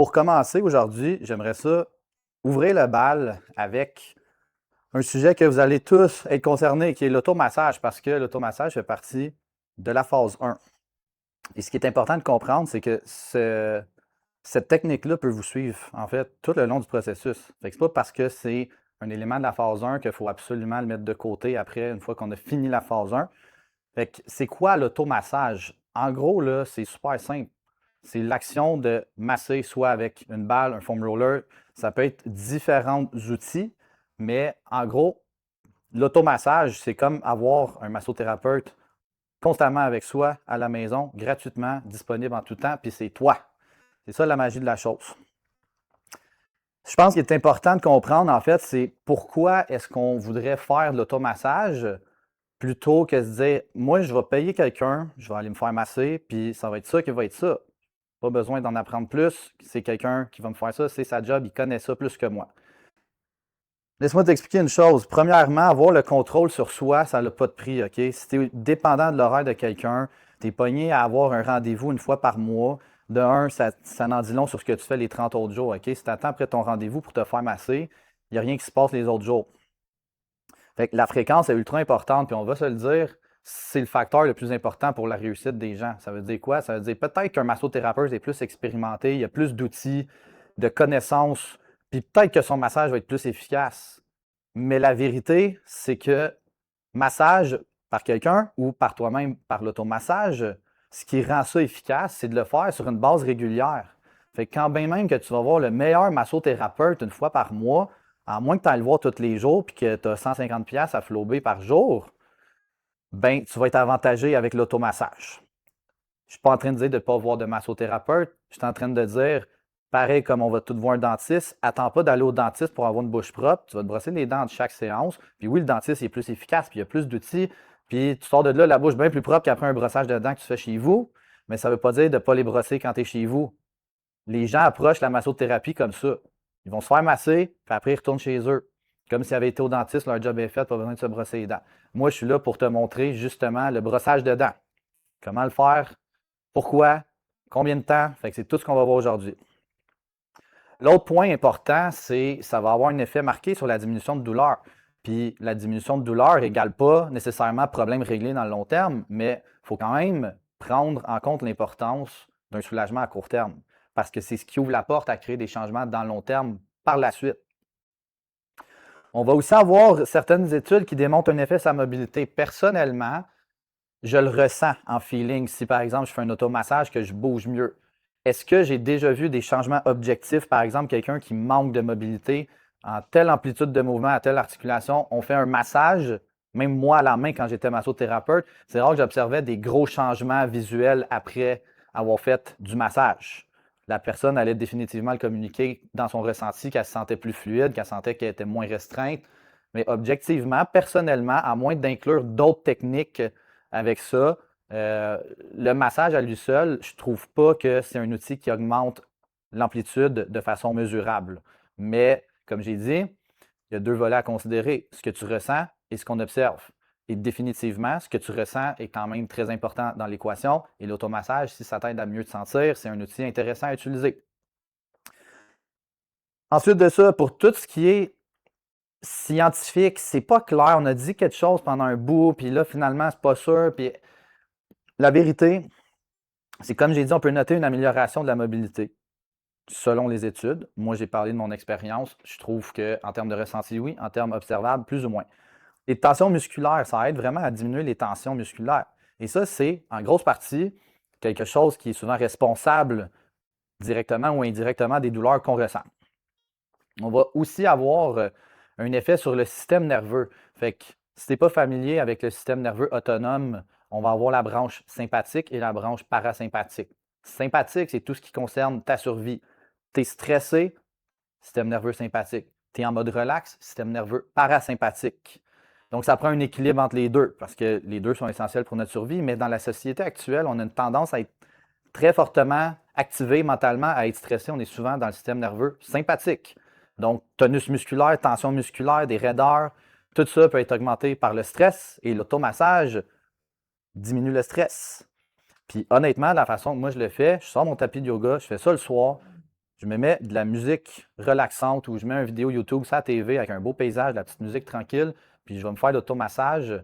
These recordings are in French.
Pour commencer aujourd'hui, j'aimerais ça ouvrir le bal avec un sujet que vous allez tous être concernés, qui est l'automassage, parce que l'automassage fait partie de la phase 1. Et ce qui est important de comprendre, c'est que cette technique-là peut vous suivre, en fait, tout le long du processus. Fait que c'est pas parce que c'est un élément de la phase 1 qu'il faut absolument le mettre de côté après, une fois qu'on a fini la phase 1. Fait que c'est quoi l'automassage? En gros, là, c'est super simple. C'est l'action de masser soit avec une balle, un foam roller. Ça peut être différents outils, mais en gros, l'automassage, c'est comme avoir un massothérapeute constamment avec soi à la maison, gratuitement, disponible en tout temps, puis c'est toi. C'est ça la magie de la chose. Je pense qu'il est important de comprendre, en fait, c'est pourquoi est-ce qu'on voudrait faire de l'automassage plutôt que de se dire, moi, je vais payer quelqu'un, je vais aller me faire masser, puis ça va être ça qui va être ça. Pas besoin d'en apprendre plus. C'est quelqu'un qui va me faire ça, c'est sa job, il connaît ça plus que moi. Laisse-moi t'expliquer une chose. Premièrement, avoir le contrôle sur soi, ça n'a pas de prix, OK? Si tu es dépendant de l'horaire de quelqu'un, tu es pogné à avoir un rendez-vous une fois par mois. De un, ça n'en dit long sur ce que tu fais les 30 autres jours, OK? Si tu attends après ton rendez-vous pour te faire masser, il n'y a rien qui se passe les autres jours. Fait que la fréquence est ultra importante, puis on va se le dire, c'est le facteur le plus important pour la réussite des gens. Ça veut dire quoi? Ça veut dire peut-être qu'un massothérapeute est plus expérimenté, il a plus d'outils, de connaissances, puis peut-être que son massage va être plus efficace. Mais la vérité, c'est que massage par quelqu'un ou par toi-même, par l'automassage, ce qui rend ça efficace, c'est de le faire sur une base régulière. Fait que quand bien même que tu vas voir le meilleur massothérapeute une fois par mois, à moins que tu ailles le voir tous les jours et que tu as 150$ à flober par jour, ben, tu vas être avantagé avec l'automassage. Je ne suis pas en train de dire de ne pas voir de massothérapeute. Je suis en train de dire, pareil comme on va tout voir un dentiste, attends pas d'aller au dentiste pour avoir une bouche propre. Tu vas te brosser les dents de chaque séance. Puis oui, le dentiste est plus efficace, puis il y a plus d'outils. Puis tu sors de là la bouche bien plus propre qu'après un brossage de dents que tu fais chez vous. Mais ça ne veut pas dire de ne pas les brosser quand tu es chez vous. Les gens approchent la massothérapie comme ça. Ils vont se faire masser, puis après ils retournent chez eux. Comme s'ils avaient été au dentiste, leur job est fait, pas besoin de se brosser les dents. Moi, je suis là pour te montrer justement le brossage de dents. Comment le faire, pourquoi, combien de temps. Fait que c'est tout ce qu'on va voir aujourd'hui. L'autre point important, c'est que ça va avoir un effet marqué sur la diminution de douleur. Puis la diminution de douleur n'égale pas nécessairement problème réglé dans le long terme, mais il faut quand même prendre en compte l'importance d'un soulagement à court terme, parce que c'est ce qui ouvre la porte à créer des changements dans le long terme par la suite. On va aussi avoir certaines études qui démontrent un effet sur la mobilité. Personnellement, je le ressens en feeling. Si par exemple je fais un automassage, que je bouge mieux. Est-ce que j'ai déjà vu des changements objectifs? Par exemple, quelqu'un qui manque de mobilité en telle amplitude de mouvement, à telle articulation, on fait un massage, même moi à la main quand j'étais massothérapeute, c'est rare que j'observais des gros changements visuels après avoir fait du massage. La personne allait définitivement le communiquer dans son ressenti, qu'elle se sentait plus fluide, qu'elle sentait qu'elle était moins restreinte. Mais objectivement, personnellement, à moins d'inclure d'autres techniques avec ça, le massage à lui seul, je ne trouve pas que c'est un outil qui augmente l'amplitude de façon mesurable. Mais, comme j'ai dit, il y a deux volets à considérer, ce que tu ressens et ce qu'on observe. Et définitivement, ce que tu ressens est quand même très important dans l'équation. Et l'automassage, si ça t'aide à mieux te sentir, c'est un outil intéressant à utiliser. Ensuite de ça, pour tout ce qui est scientifique, c'est pas clair. On a dit quelque chose pendant un bout, puis là, finalement, c'est pas sûr. Puis la vérité, c'est comme j'ai dit, on peut noter une amélioration de la mobilité selon les études. Moi, j'ai parlé de mon expérience. Je trouve qu'en termes de ressenti, oui. En termes observables, plus ou moins. Les tensions musculaires, ça aide vraiment à diminuer les tensions musculaires. Et ça, c'est en grosse partie quelque chose qui est souvent responsable directement ou indirectement des douleurs qu'on ressent. On va aussi avoir un effet sur le système nerveux. Fait que si tu n'es pas familier avec le système nerveux autonome, on va avoir la branche sympathique et la branche parasympathique. Sympathique, c'est tout ce qui concerne ta survie. Tu es stressé, système nerveux sympathique. Tu es en mode relax, système nerveux parasympathique. Donc, ça prend un équilibre entre les deux, parce que les deux sont essentiels pour notre survie, mais dans la société actuelle, on a une tendance à être très fortement activé mentalement, à être stressé. On est souvent dans le système nerveux sympathique. Donc, tonus musculaire, tension musculaire, des raideurs, tout ça peut être augmenté par le stress et l'automassage diminue le stress. Puis honnêtement, la façon que moi je le fais, je sors mon tapis de yoga, je fais ça le soir, je me mets de la musique relaxante ou je mets une vidéo YouTube sur la TV avec un beau paysage, de la petite musique tranquille, puis je vais me faire l'automassage,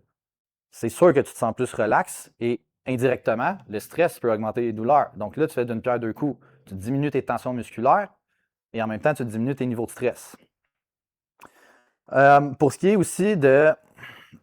c'est sûr que tu te sens plus relax et indirectement, le stress peut augmenter les douleurs. Donc là, tu fais d'une pierre deux coups. Tu diminues tes tensions musculaires et en même temps, tu diminues tes niveaux de stress. Pour ce qui est aussi de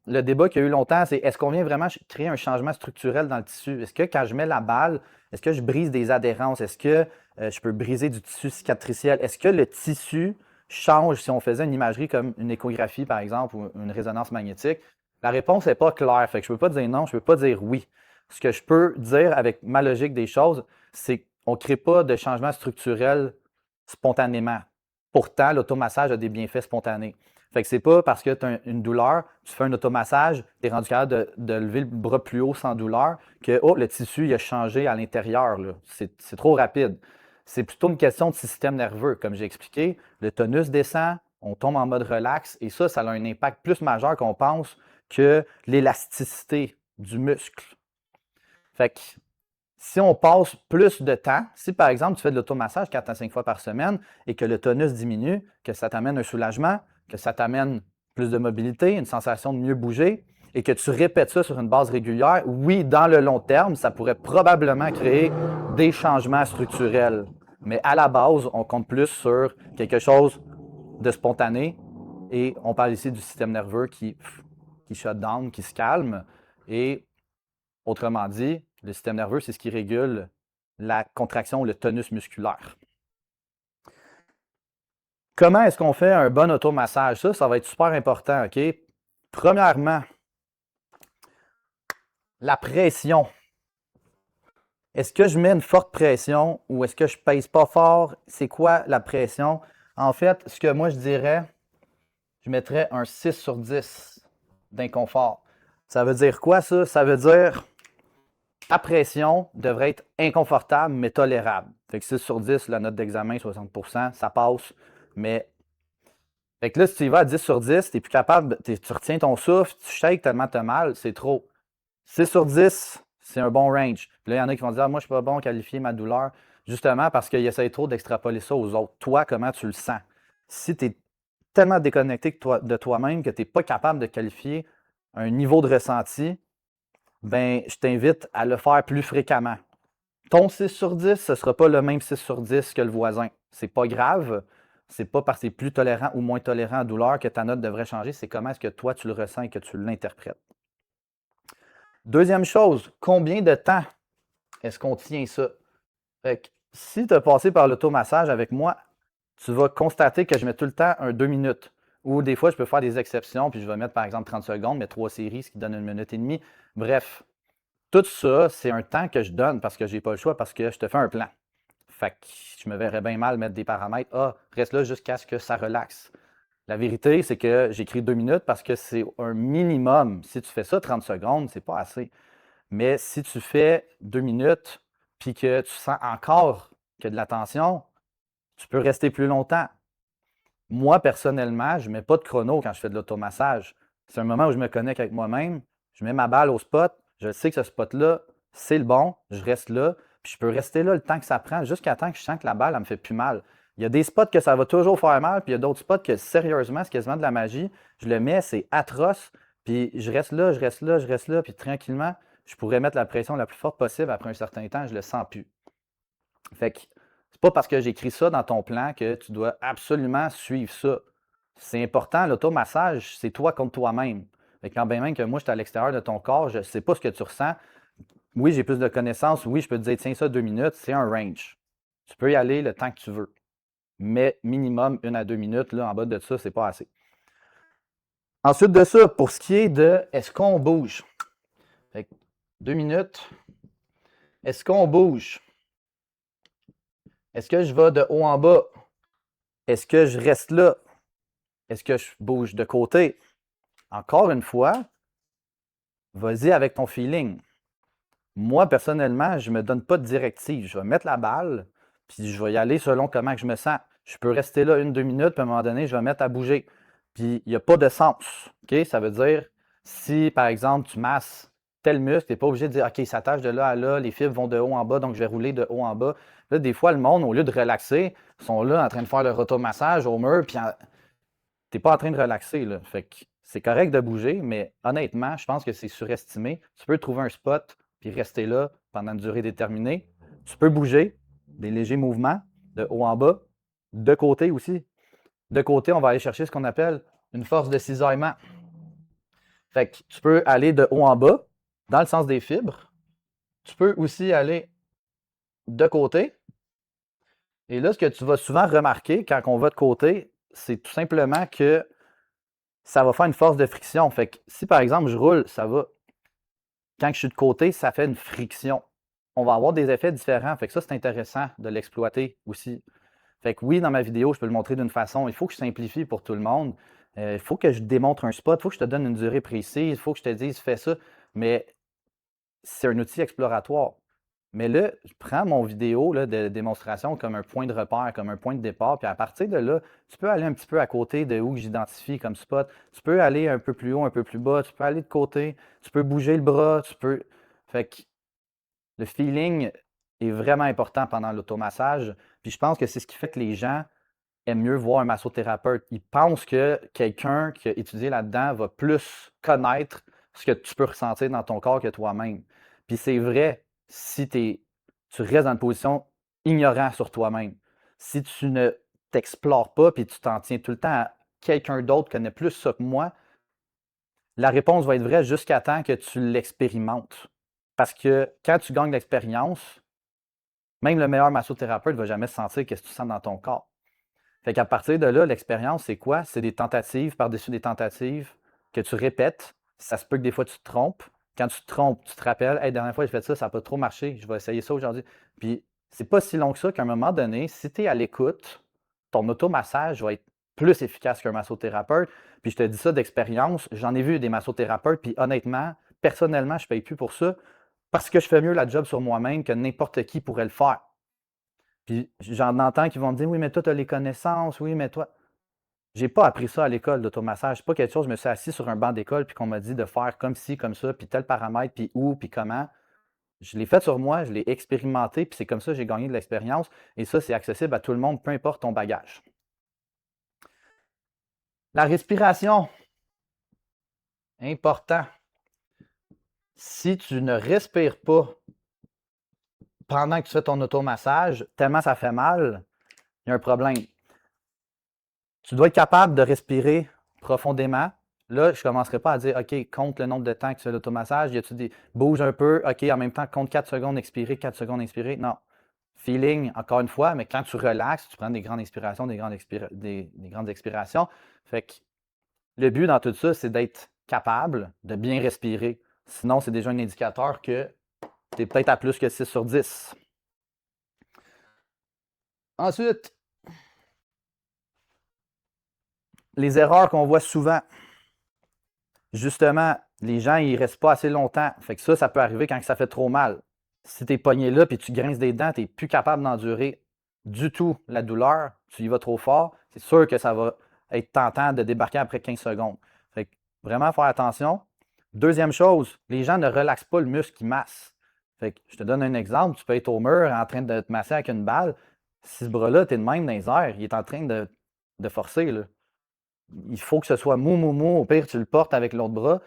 le débat qu'il y a eu longtemps, c'est est-ce qu'on vient vraiment créer un changement structurel dans le tissu? Est-ce que quand je mets la balle, est-ce que je brise des adhérences? Est-ce que je peux briser du tissu cicatriciel? Est-ce que le tissu change si on faisait une imagerie comme une échographie, par exemple, ou une résonance magnétique? La réponse n'est pas claire. Fait que je ne peux pas dire non, je ne peux pas dire oui. Ce que je peux dire avec ma logique des choses, c'est qu'on ne crée pas de changement structurel spontanément. Pourtant, l'automassage a des bienfaits spontanés. Fait que c'est pas parce que tu as une douleur, tu fais un automassage, tu es rendu capable de lever le bras plus haut sans douleur, que oh, le tissu il a changé à l'intérieur. C'est trop rapide. C'est plutôt une question de système nerveux. Comme j'ai expliqué, le tonus descend, on tombe en mode relax, et ça a un impact plus majeur qu'on pense que l'élasticité du muscle. Fait que si on passe plus de temps, si par exemple tu fais de l'automassage 4 à 5 fois par semaine et que le tonus diminue, que ça t'amène un soulagement, que ça t'amène plus de mobilité, une sensation de mieux bouger et que tu répètes ça sur une base régulière, oui, dans le long terme, ça pourrait probablement créer des changements structurels. Mais à la base, on compte plus sur quelque chose de spontané et on parle ici du système nerveux qui shut down, qui se calme et autrement dit, le système nerveux, c'est ce qui régule la contraction ou le tonus musculaire. Comment est-ce qu'on fait un bon automassage? Ça va être super important, OK? Premièrement, la pression. Est-ce que je mets une forte pression ou est-ce que je pèse pas fort? C'est quoi la pression? En fait, ce que moi je dirais, je mettrais un 6 sur 10 d'inconfort. Ça veut dire quoi ça? Ça veut dire ta pression devrait être inconfortable mais tolérable. Fait que 6 sur 10, la note d'examen, 60%, ça passe. Mais fait que là, si tu y vas à 10 sur 10, tu n'es plus capable, tu retiens ton souffle, tu shakes tellement tu as mal, c'est trop. 6 sur 10, c'est un bon range. Puis là, il y en a qui vont dire, moi, je ne suis pas bon à qualifier ma douleur, justement parce qu'ils essayent trop d'extrapoler ça aux autres. Toi, comment tu le sens? Si tu es tellement déconnecté de toi-même que tu n'es pas capable de qualifier un niveau de ressenti, ben, je t'invite à le faire plus fréquemment. Ton 6 sur 10, ce ne sera pas le même 6 sur 10 que le voisin. C'est pas grave. C'est pas parce que tu es plus tolérant ou moins tolérant à la douleur que ta note devrait changer. C'est comment est-ce que toi, tu le ressens et que tu l'interprètes. Deuxième chose, combien de temps est-ce qu'on tient ça? Fait que, si tu as passé par l'automassage avec moi, tu vas constater que je mets tout le temps un 2 minutes. Ou des fois, je peux faire des exceptions, puis je vais mettre par exemple 30 secondes, mais 3 séries, ce qui donne 1 minute et demie. Bref, tout ça, c'est un temps que je donne parce que je n'ai pas le choix, parce que je te fais un plan. Fait que je me verrais bien mal mettre des paramètres. Ah, reste là jusqu'à ce que ça relaxe. La vérité, c'est que j'écris 2 minutes parce que c'est un minimum. Si tu fais ça 30 secondes, c'est pas assez. Mais si tu fais 2 minutes puis que tu sens encore que de la tension, tu peux rester plus longtemps. Moi, personnellement, je ne mets pas de chrono quand je fais de l'automassage. C'est un moment où je me connecte avec moi-même. Je mets ma balle au spot. Je sais que ce spot-là, c'est le bon. Je reste là. Puis je peux rester là le temps que ça prend, jusqu'à temps que je sens que la balle, elle me fait plus mal. Il y a des spots que ça va toujours faire mal, puis il y a d'autres spots que sérieusement, c'est quasiment de la magie. Je le mets, c'est atroce. Puis je reste là, je reste là, je reste là, puis tranquillement, je pourrais mettre la pression la plus forte possible. Après un certain temps, je ne le sens plus. Fait que c'est pas parce que j'écris ça dans ton plan que tu dois absolument suivre ça. C'est important, l'automassage, c'est toi contre toi-même. Fait que quand bien même que moi, je suis à l'extérieur de ton corps, je ne sais pas ce que tu ressens. Oui, j'ai plus de connaissances. Oui, je peux te dire, tiens, ça, 2 minutes, c'est un range. Tu peux y aller le temps que tu veux. Mais minimum 1 à 2 minutes, là, en bas de ça, c'est pas assez. Ensuite de ça, pour ce qui est de est-ce qu'on bouge? Fait que 2 minutes. Est-ce qu'on bouge? Est-ce que je vais de haut en bas? Est-ce que je reste là? Est-ce que je bouge de côté? Encore une fois, vas-y avec ton feeling. Moi, personnellement, je ne me donne pas de directive. Je vais mettre la balle, puis je vais y aller selon comment je me sens. Je peux rester là 1-2 minutes, puis à un moment donné, je vais me mettre à bouger. Puis il n'y a pas de sens. OK? Ça veut dire, si par exemple, tu masses tel muscle, tu n'es pas obligé de dire OK, ça tâche de là à là, les fibres vont de haut en bas, donc je vais rouler de haut en bas. Là, des fois, le monde, au lieu de relaxer, sont là en train de faire leur automassage au mur, puis t'es pas en train de relaxer, là. Fait que c'est correct de bouger, mais honnêtement, je pense que c'est surestimé. Tu peux trouver un spot, puis rester là pendant une durée déterminée. Tu peux bouger, des légers mouvements, de haut en bas, de côté aussi. De côté, on va aller chercher ce qu'on appelle une force de cisaillement. Fait que tu peux aller de haut en bas, dans le sens des fibres. Tu peux aussi aller de côté. Et là, ce que tu vas souvent remarquer quand on va de côté, c'est tout simplement que ça va faire une force de friction. Fait que si par exemple je roule, ça va. Quand je suis de côté, ça fait une friction. On va avoir des effets différents. Fait que ça, c'est intéressant de l'exploiter aussi. Fait que oui, dans ma vidéo, je peux le montrer d'une façon. Il faut que je simplifie pour tout le monde. Il faut que je démontre un spot. Il faut que je te donne une durée précise. Il faut que je te dise, fais ça. Mais c'est un outil exploratoire. Mais là, je prends mon vidéo là, de démonstration comme un point de repère, comme un point de départ. Puis à partir de là, tu peux aller un petit peu à côté de où j'identifie comme spot. Tu peux aller un peu plus haut, un peu plus bas. Tu peux aller de côté. Tu peux bouger le bras. Tu peux. Fait que le feeling est vraiment important pendant l'automassage. Puis je pense que c'est ce qui fait que les gens aiment mieux voir un massothérapeute. Ils pensent que quelqu'un qui a étudié là-dedans va plus connaître ce que tu peux ressentir dans ton corps que toi-même. Puis c'est vrai si tu restes dans une position ignorant sur toi-même. Si tu ne t'explores pas puis tu t'en tiens tout le temps à quelqu'un d'autre qui connaît plus ça que moi, la réponse va être vraie jusqu'à temps que tu l'expérimentes. Parce que quand tu gagnes l'expérience, même le meilleur massothérapeute ne va jamais sentir ce que tu sens dans ton corps. Fait qu'à partir de là, l'expérience, c'est quoi? C'est des tentatives par-dessus des tentatives que tu répètes. Ça se peut que des fois tu te trompes. Quand tu te trompes, tu te rappelles, hey, dernière fois, j'ai fait ça, ça n'a pas trop marché, je vais essayer ça aujourd'hui. Puis, c'est pas si long que ça qu'à un moment donné, si tu es à l'écoute, ton automassage va être plus efficace qu'un massothérapeute. Puis, je te dis ça d'expérience, j'en ai vu des massothérapeutes, puis honnêtement, personnellement, je ne paye plus pour ça parce que je fais mieux la job sur moi-même que n'importe qui pourrait le faire. Puis j'en entends qui vont me dire, oui, mais toi, tu as les connaissances, oui, mais toi. J'ai pas appris ça à l'école d'automassage. C'est pas quelque chose, je me suis assis sur un banc d'école puis qu'on m'a dit de faire comme ci, comme ça, puis tel paramètre, puis où, puis comment. Je l'ai fait sur moi, je l'ai expérimenté, puis c'est comme ça que j'ai gagné de l'expérience. Et ça, c'est accessible à tout le monde, peu importe ton bagage. La respiration, important. Si tu ne respires pas pendant que tu fais ton automassage, tellement ça fait mal, il y a un problème. Tu dois être capable de respirer profondément. Là, je ne commencerai pas à dire, OK, compte le nombre de temps que tu fais l'automassage. Y a-tu des. Bouge un peu. OK, en même temps, compte 4 secondes, expirer, 4 secondes, expirer. Non. Feeling, encore une fois, mais quand tu relaxes, tu prends des grandes expirations, des grandes expirations. Fait que le but dans tout ça, c'est d'être capable de bien respirer. Sinon, c'est déjà un indicateur que tu es peut-être à plus que 6 sur 10. Ensuite, les erreurs qu'on voit souvent. Justement, les gens, ils ne restent pas assez longtemps. Fait que ça peut arriver quand ça fait trop mal. Si tu es pogné là et tu grinces des dents, tu n'es plus capable d'endurer du tout la douleur, tu y vas trop fort, c'est sûr que ça va être tentant de débarquer après 15 secondes. Fait que vraiment faire attention. Deuxième chose, les gens ne relaxent pas le muscle qui masse. Fait que je te donne un exemple, tu peux être au mur en train de te masser avec une balle. Si ce bras-là, tu es de même dans les airs, il est en train de forcer, là. Il faut que ce soit mou, mou, mou. Au pire, tu le portes avec l'autre bras.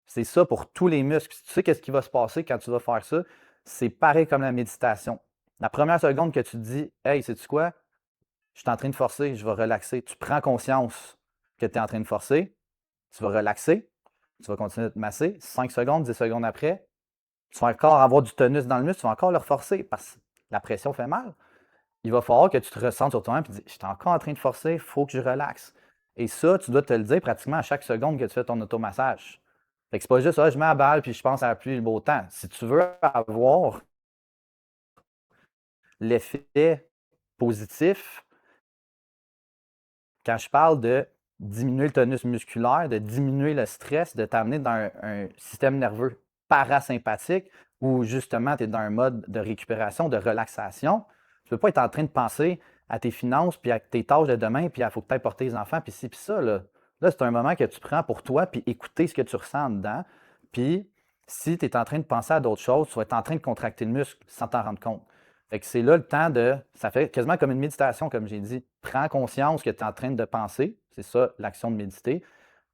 C'est ça pour tous les muscles. Tu sais qu'est-ce qui va se passer quand tu vas faire ça? C'est pareil comme la méditation. La première seconde que tu te dis, hey, sais-tu quoi? Je suis en train de forcer, je vais relaxer. Tu prends conscience que tu es en train de forcer, tu vas relaxer, tu vas continuer de te masser. 5 secondes, 10 secondes après, tu vas encore avoir du tonus dans le muscle, tu vas encore le reforcer parce que la pression fait mal. Il va falloir que tu te ressentes sur toi-même et te dis, je suis encore en train de forcer, il faut que je relaxe. Et ça, tu dois te le dire pratiquement à chaque seconde que tu fais ton automassage. Fait que c'est pas juste, je mets la balle puis je pense à la pluie et le beau temps. Si tu veux avoir l'effet positif, quand je parle de diminuer le tonus musculaire, de diminuer le stress, de t'amener dans un système nerveux parasympathique où justement tu es dans un mode de récupération, de relaxation, tu ne peux pas être en train de penser à tes finances, puis à tes tâches de demain, puis il faut que tu ailles porter les enfants, puis ci, puis ça. Là, c'est un moment que tu prends pour toi, puis écouter ce que tu ressens dedans. Puis si tu es en train de penser à d'autres choses, tu vas être en train de contracter le muscle sans t'en rendre compte. Fait que c'est là le temps ça fait quasiment comme une méditation, comme j'ai dit. Prends conscience que tu es en train de penser. C'est ça, l'action de méditer.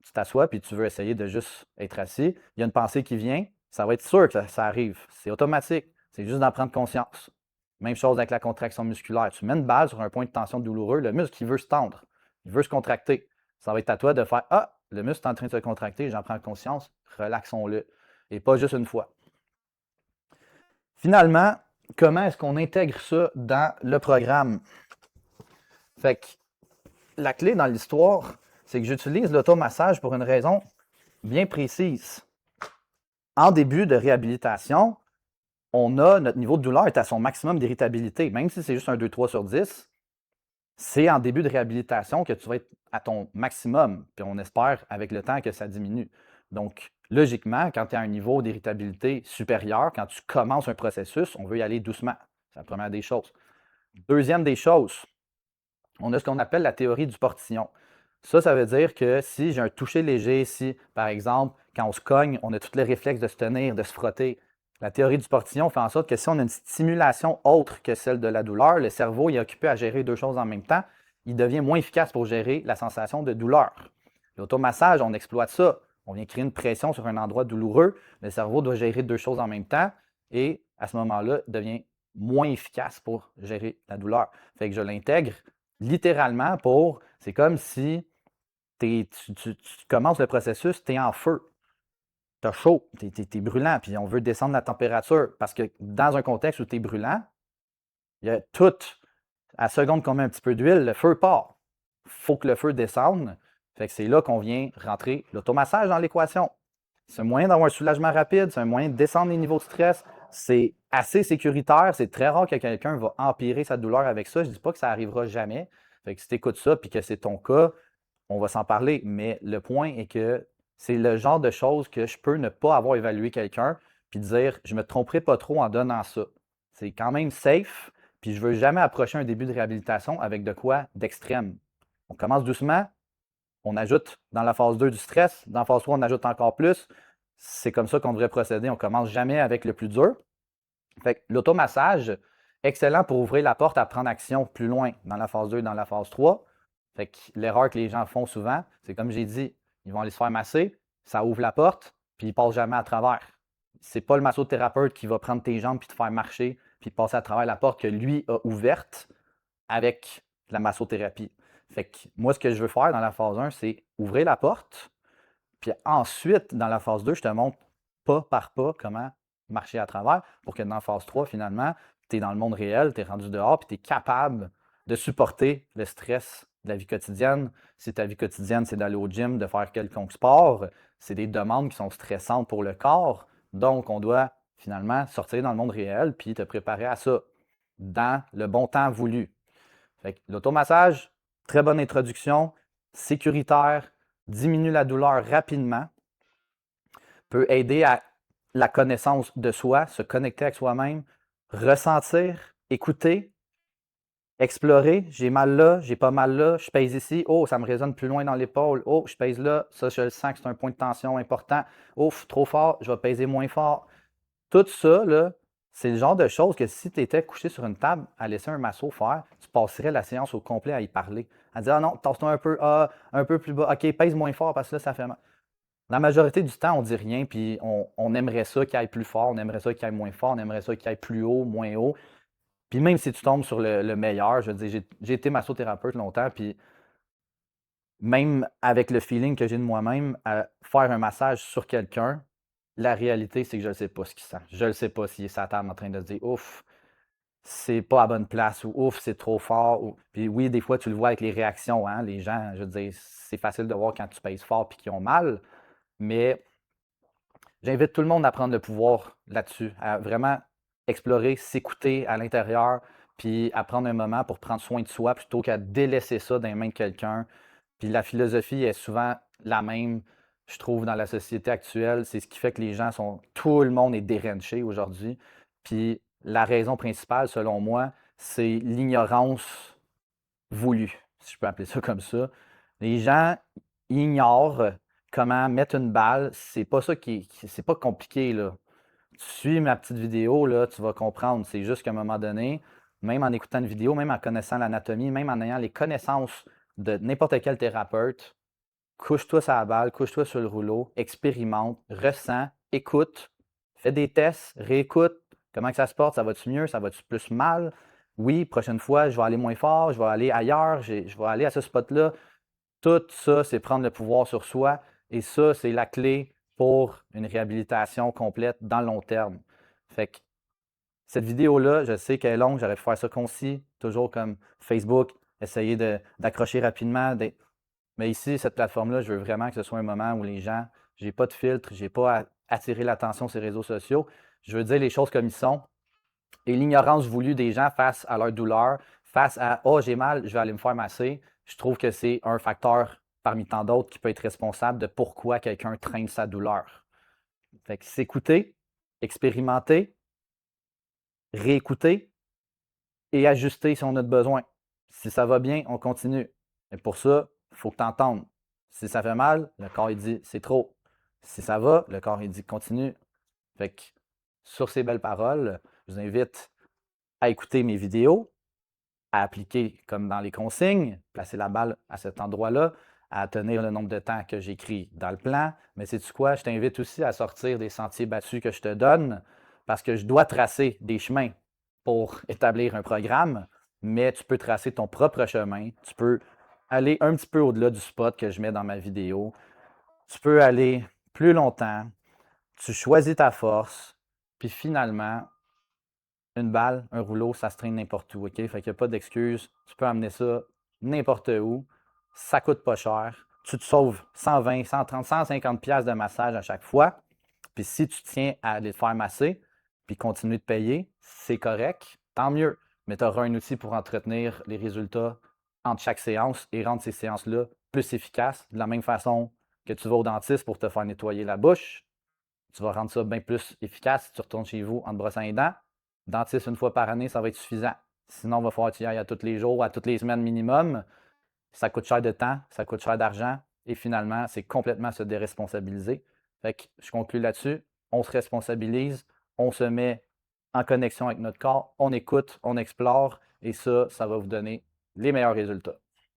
Tu t'assois puis tu veux essayer de juste être assis. Il y a une pensée qui vient, ça va être sûr que ça arrive. C'est automatique. C'est juste d'en prendre conscience. Même chose avec la contraction musculaire. Tu mets une balle sur un point de tension douloureux, le muscle, il veut se tendre, il veut se contracter. Ça va être à toi de faire ah, le muscle est en train de se contracter, j'en prends conscience, relaxons-le. Et pas juste une fois. Finalement, comment est-ce qu'on intègre ça dans le programme? Fait que la clé dans l'histoire, c'est que j'utilise l'automassage pour une raison bien précise. En début de réhabilitation, notre niveau de douleur est à son maximum d'irritabilité. Même si c'est juste un 2-3 sur 10, c'est en début de réhabilitation que tu vas être à ton maximum. Puis on espère avec le temps que ça diminue. Donc, logiquement, quand tu as un niveau d'irritabilité supérieur, quand tu commences un processus, on veut y aller doucement. C'est la première des choses. Deuxième des choses, on a ce qu'on appelle la théorie du portillon. Ça veut dire que si j'ai un toucher léger, si, par exemple, quand on se cogne, on a tous les réflexes de se tenir, de se frotter, la théorie du portillon fait en sorte que si on a une stimulation autre que celle de la douleur, le cerveau est occupé à gérer deux choses en même temps, il devient moins efficace pour gérer la sensation de douleur. L'automassage, on exploite ça. On vient créer une pression sur un endroit douloureux, le cerveau doit gérer deux choses en même temps et à ce moment-là, devient moins efficace pour gérer la douleur. Fait que je l'intègre littéralement c'est comme si tu commences le processus, tu es en feu. Tu as chaud, tu es brûlant, puis on veut descendre la température parce que dans un contexte où tu es brûlant, il y a tout, à la seconde qu'on met un petit peu d'huile, le feu part. Il faut que le feu descende. Fait que c'est là qu'on vient rentrer l'automassage dans l'équation. C'est un moyen d'avoir un soulagement rapide, c'est un moyen de descendre les niveaux de stress. C'est assez sécuritaire. C'est très rare que quelqu'un va empirer sa douleur avec ça. Je ne dis pas que ça n'arrivera jamais. Fait que si tu écoutes ça et que c'est ton cas, on va s'en parler. Mais le point est que c'est le genre de choses que je peux ne pas avoir évalué quelqu'un puis dire je ne me tromperai pas trop en donnant ça. C'est quand même safe. Puis je ne veux jamais approcher un début de réhabilitation avec de quoi d'extrême. On commence doucement, on ajoute dans la phase 2 du stress, dans la phase 3, on ajoute encore plus. C'est comme ça qu'on devrait procéder. On ne commence jamais avec le plus dur. Fait que l'automassage, excellent pour ouvrir la porte à prendre action plus loin dans la phase 2 et dans la phase 3. Fait que l'erreur que les gens font souvent, c'est comme j'ai dit, ils vont aller se faire masser, ça ouvre la porte, puis ils ne passent jamais à travers. C'est pas le massothérapeute qui va prendre tes jambes puis te faire marcher puis passer à travers la porte que lui a ouverte avec la massothérapie. Fait que moi, ce que je veux faire dans la phase 1, c'est ouvrir la porte, puis ensuite, dans la phase 2, je te montre pas par pas comment marcher à travers pour que dans la phase 3, finalement, tu es dans le monde réel, tu es rendu dehors, puis tu es capable de supporter le stress de la vie quotidienne. Si ta vie quotidienne, c'est d'aller au gym, de faire quelconque sport, c'est des demandes qui sont stressantes pour le corps. Donc, on doit finalement sortir dans le monde réel puis te préparer à ça dans le bon temps voulu. Fait que l'automassage, très bonne introduction, sécuritaire, diminue la douleur rapidement, peut aider à la connaissance de soi, se connecter avec soi-même, ressentir, écouter, explorer. J'ai mal là, j'ai pas mal là, je pèse ici, oh, ça me résonne plus loin dans l'épaule, oh, je pèse là, ça, je le sens que c'est un point de tension important, ouf, trop fort, je vais peser moins fort. Tout ça, là, c'est le genre de choses que si tu étais couché sur une table à laisser un masso faire, tu passerais la séance au complet à y parler. À dire, ah non, tasse-toi un peu, ah, un peu plus bas, ok, pèse moins fort parce que là, ça fait mal. La majorité du temps, on dit rien, puis on aimerait ça qu'il aille plus fort, on aimerait ça qu'il aille moins fort, on aimerait ça qu'il aille plus haut, moins haut. Puis même si tu tombes sur le meilleur, je veux dire, j'ai été massothérapeute longtemps, puis même avec le feeling que j'ai de moi-même, à faire un massage sur quelqu'un, la réalité, c'est que je ne sais pas ce qu'il sent. Je ne sais pas s'il est sa table en train de se dire ouf, c'est pas à bonne place ou ouf, c'est trop fort. Puis oui, des fois, tu le vois avec les réactions. Hein? Les gens, je veux dire, c'est facile de voir quand tu pèses fort et qu'ils ont mal. Mais j'invite tout le monde à prendre le pouvoir là-dessus, à vraiment explorer, s'écouter à l'intérieur, puis à prendre un moment pour prendre soin de soi plutôt qu'à délaisser ça dans les mains de quelqu'un. Puis la philosophie est souvent la même, je trouve, dans la société actuelle. C'est ce qui fait que les gens sont. Tout le monde est déranché aujourd'hui. Puis la raison principale, selon moi, c'est l'ignorance voulue, si je peux appeler ça comme ça. Les gens ignorent comment mettre une balle. C'est pas ça c'est pas compliqué, là. suis ma petite vidéo, là, tu vas comprendre. C'est juste qu'à un moment donné, même en écoutant une vidéo, même en connaissant l'anatomie, même en ayant les connaissances de n'importe quel thérapeute, couche-toi sur la balle, couche-toi sur le rouleau, expérimente, ressens, écoute, fais des tests, réécoute. Comment que ça se porte? Ça va-tu mieux? Ça va-tu plus mal? Oui, prochaine fois, je vais aller moins fort, je vais aller ailleurs, je vais aller à ce spot-là. Tout ça, c'est prendre le pouvoir sur soi et ça, c'est la clé pour une réhabilitation complète dans le long terme. Fait que cette vidéo-là, je sais qu'elle est longue, j'aurais pu faire ça concis, toujours comme Facebook, essayer d'accrocher rapidement. Mais ici, cette plateforme-là, je veux vraiment que ce soit un moment où les gens, j'ai pas de filtre, j'ai pas à attirer l'attention sur les réseaux sociaux. Je veux dire les choses comme ils sont. Et l'ignorance voulue des gens face à leur douleur, face à oh, j'ai mal, je vais aller me faire masser, je trouve que c'est un facteur parmi tant d'autres qui peut être responsable de pourquoi quelqu'un traîne sa douleur. Fait que s'écouter, expérimenter, réécouter et ajuster si on a besoin. Si ça va bien, on continue. Mais pour ça, il faut que tu entendes. Si ça fait mal, le corps il dit c'est trop. Si ça va, le corps il dit continue. Fait que sur ces belles paroles, je vous invite à écouter mes vidéos, à appliquer comme dans les consignes, placer la balle à cet endroit-là, à tenir le nombre de temps que j'écris dans le plan. Mais sais-tu quoi? Je t'invite aussi à sortir des sentiers battus que je te donne parce que je dois tracer des chemins pour établir un programme, mais tu peux tracer ton propre chemin. Tu peux aller un petit peu au-delà du spot que je mets dans ma vidéo. Tu peux aller plus longtemps. Tu choisis ta force. Puis finalement, une balle, un rouleau, ça se traîne n'importe où, OK? Fait qu'il n'y a pas d'excuse. Tu peux amener ça n'importe où. Ça coûte pas cher. Tu te sauves 120, 130, 150 pièces de massage à chaque fois. Puis si tu tiens à aller te faire masser, puis continuer de payer, c'est correct, tant mieux. Mais tu auras un outil pour entretenir les résultats entre chaque séance et rendre ces séances-là plus efficaces. De la même façon que tu vas au dentiste pour te faire nettoyer la bouche, tu vas rendre ça bien plus efficace si tu retournes chez vous en te brossant les dents. Dentiste une fois par année, ça va être suffisant. Sinon, il va falloir que tu y ailles à tous les jours, à toutes les semaines minimum. Ça coûte cher de temps, ça coûte cher d'argent. Et finalement, c'est complètement se déresponsabiliser. Fait que je conclue là-dessus. On se responsabilise, on se met en connexion avec notre corps, on écoute, on explore. Et ça va vous donner les meilleurs résultats.